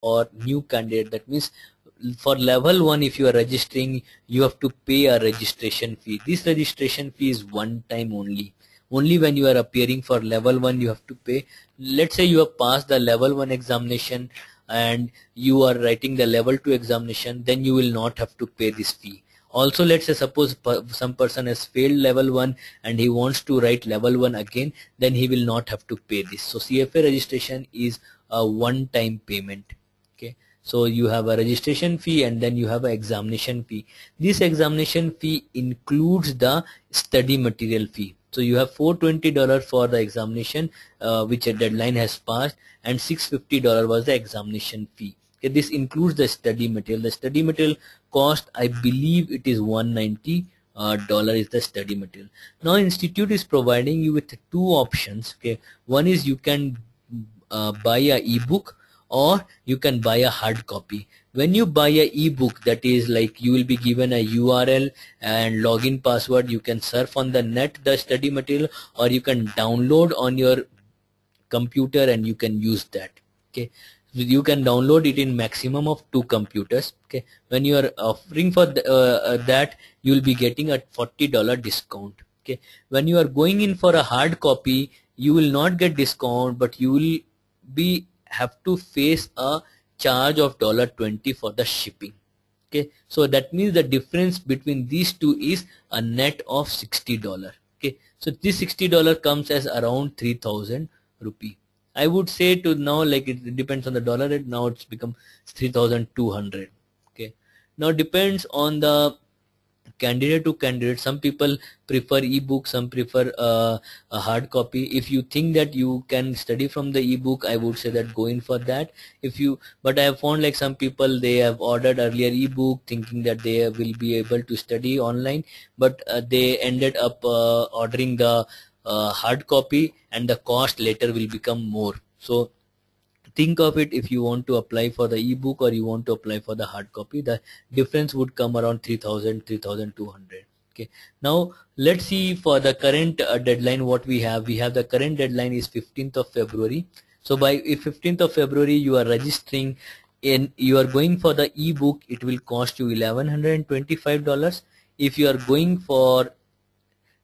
for new candidate. That means for level 1, if you are registering, you have to pay a registration fee. This registration fee is one time only. Only when you are appearing for level 1 you have to pay. Let's say you have passed the level 1 examination and you are writing the level 2 examination, then you will not have to pay this fee. Also, let's say suppose some person has failed level 1 and he wants to write level 1 again, then he will not have to pay this. So CFA registration is a one time payment. Okay, so you have a registration fee and then you have an examination fee. This examination fee includes the study material fee. So you have $420 for the examination, which a deadline has passed, and $650 was the examination fee. Okay, this includes the study material. The study material cost, I believe it is $190 is the study material. Now institute is providing you with two options. Okay, one is you can buy a ebook, or you can buy a hard copy. When you buy a ebook, that is like you will be given a URL and login password. You can surf on the net the study material, or you can download on your computer and you can use that. Okay, you can download it in maximum of 2 computers. Okay, when you are offering for that, you will be getting a $40 discount. Okay, when you are going in for a hard copy, you will not get discount, but you will be have to face a charge of $20 for the shipping. Okay, so that means the difference between these two is a net of $60. Okay, so this $60 comes as around 3,000 rupee. I would say to now, like it depends on the dollar rate, now it's become 3,200. Okay, now depends on the candidate to candidate. Some people prefer ebook, some prefer a hard copy. If you think that you can study from the ebook, I would say that go in for that. But I have found like some people, they have ordered earlier ebook thinking that they will be able to study online, but they ended up ordering the hard copy, and the cost later will become more. So think of it, if you want to apply for the ebook or you want to apply for the hard copy, the difference would come around 3,000, 3,200. Okay, now let's see for the current deadline what we have. We have the current deadline is 15th of February. So by 15th of February you are registering in, you are going for the ebook, it will cost you $1,125. If you are going for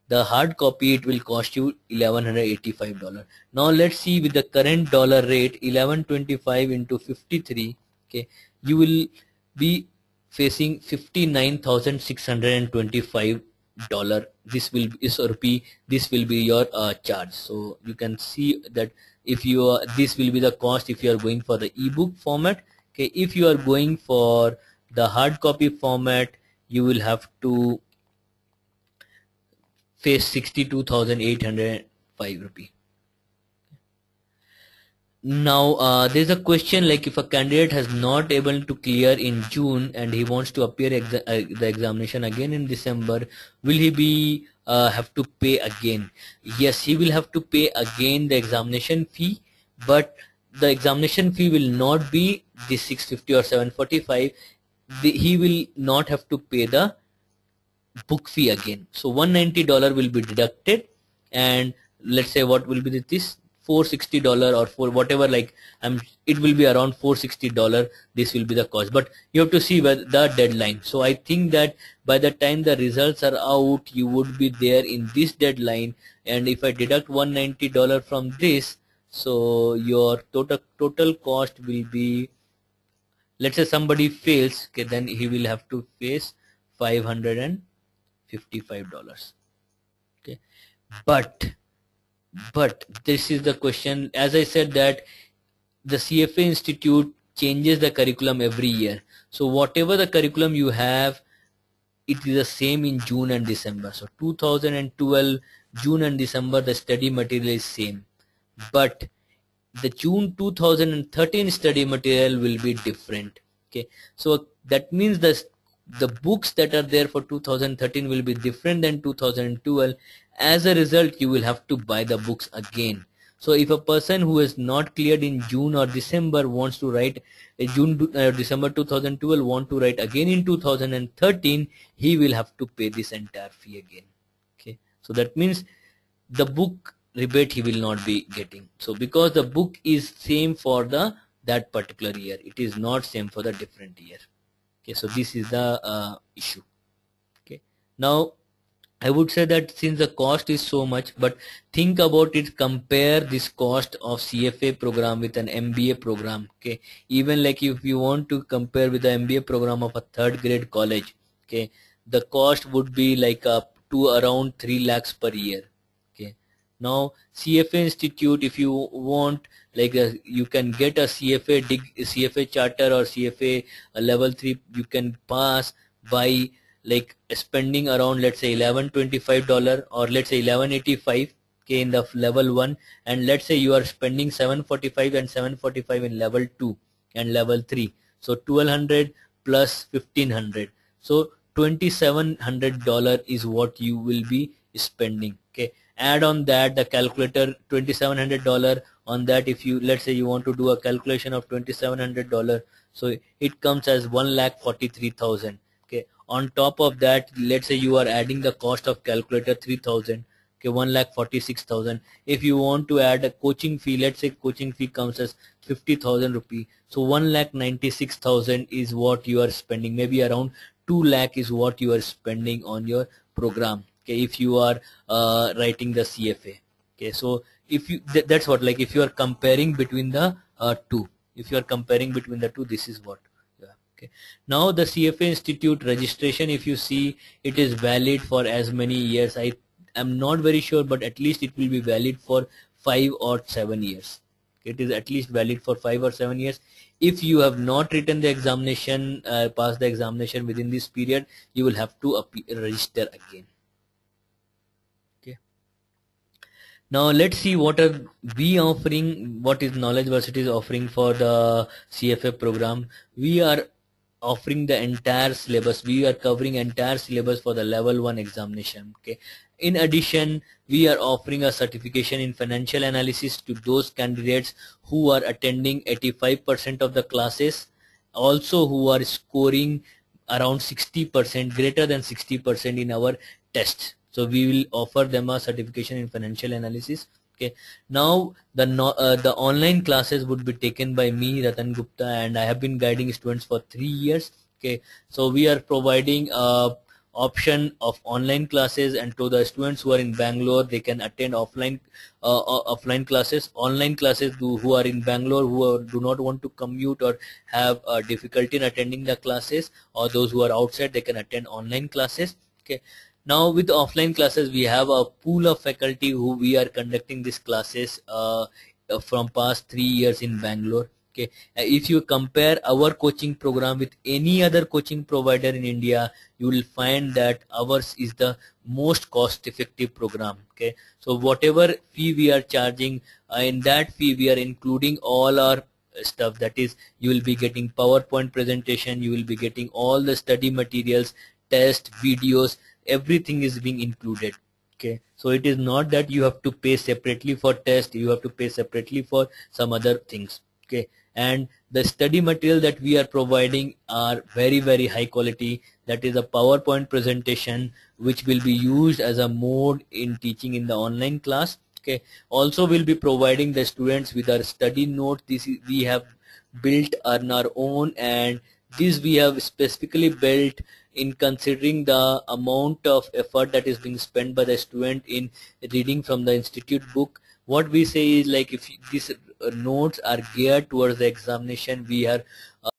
the hard copy, it will cost you $1,185. Now let's see with the current dollar rate, 1125 into 53. Okay, you will be facing $59,625. This will be rupee. This will be your charge. So you can see that if you this will be the cost if you are going for the ebook format. Okay, if you are going for the hard copy format, you will have to face 62,805 rupee. Now there's a question like, if a candidate has not able to clear in June and he wants to appear the examination again in December, will he be have to pay again? Yes, he will have to pay again the examination fee, but the examination fee will not be the 650 or 745. He will not have to pay the book fee again. So $190 will be deducted, and let's say what will be this $460 or for whatever, like it will be around $460. This will be the cost, but you have to see the deadline. So I think that by the time the results are out, you would be there in this deadline, and if I deduct $190 from this, so your total cost will be, let's say somebody fails, okay, then he will have to face $555. Okay, but this is the question. As I said that the CFA Institute changes the curriculum every year. So whatever the curriculum you have, it is the same in June and December. So 2012 June and December the study material is same, but the June 2013 study material will be different. Okay, so that means the books that are there for 2013 will be different than 2012. As a result, you will have to buy the books again. So if a person who is not cleared in June or December wants to write December 2012 want to write again in 2013, he will have to pay this entire fee again. Okay, so that means the book rebate he will not be getting. So because the book is same for the that particular year. It is not same for the different year. Okay, so this is the issue. Okay, now I would say that since the cost is so much, but think about it, compare this cost of CFA program with an MBA program. Okay, even like if you want to compare with the MBA program of a third grade college, okay, the cost would be like up to around 3 lakhs per year. Okay, now CFA Institute, if you want, like you can get a CFA charter or CFA level 3, you can pass by like spending around, let's say $1125 or let's say 1185 okay in the level 1, and let's say you are spending 745 and 745 in level 2 and level 3, so 1200 plus 1500, so $2700 is what you will be spending. Okay, add on that the calculator, $2700 on that. If you, let's say you want to do a calculation of $2700, so it comes as 1,43,000. Okay, on top of that, let's say you are adding the cost of calculator 3,000. Okay, 1,46,000. If you want to add a coaching fee, let's say coaching fee comes as 50,000 rupee, so 1,96,000 is what you are spending. Maybe around 2 lakh is what you are spending on your program. Okay, if you are writing the CFA. Okay, so if you that's what, like if you are comparing between the two, if you are comparing between the two, this is what. Okay, now the CFA Institute registration, if you see, it is valid for as many years. I am not very sure, but at least it will be valid for 5 or 7 years. It is at least valid for 5 or 7 years. If you have not written the examination, passed the examination within this period, you will have to register again. Okay. Now let's see what are we offering, what is Knowledge Varsity is offering for the CFA program. We are offering the entire syllabus. We are covering entire syllabus for the level 1 examination. Okay, in addition, we are offering a certification in financial analysis to those candidates who are attending 85% of the classes, also who are scoring around 60%, greater than 60% in our tests. So we will offer them a certification in financial analysis. Okay, now the online classes would be taken by me, Ratan Gupta, and I have been guiding students for 3 years. Okay, so we are providing option of online classes, and to the students who are in Bangalore, they can attend offline classes. Online classes who are in Bangalore, who do not want to commute or have difficulty in attending the classes, or those who are outside, they can attend online classes. Okay, now with offline classes, we have a pool of faculty who we are conducting these classes from past 3 years in Bangalore. Okay, if you compare our coaching program with any other coaching provider in India, you will find that ours is the most cost effective program. Okay, so whatever fee we are charging, in that fee we are including all our stuff. That is, you will be getting PowerPoint presentation, you will be getting all the study materials, test videos, everything is being included. Okay, so it is not that you have to pay separately for test, you have to pay separately for some other things. Okay, and the study material that we are providing are very high quality. That is a PowerPoint presentation which will be used as a mode in teaching in the online class. Okay, also we'll be providing the students with our study notes. This is, we have built on our own, and this we have specifically built in considering the amount of effort that is being spent by the student in reading from the institute book. What we say is, like, if these notes are geared towards the examination, we are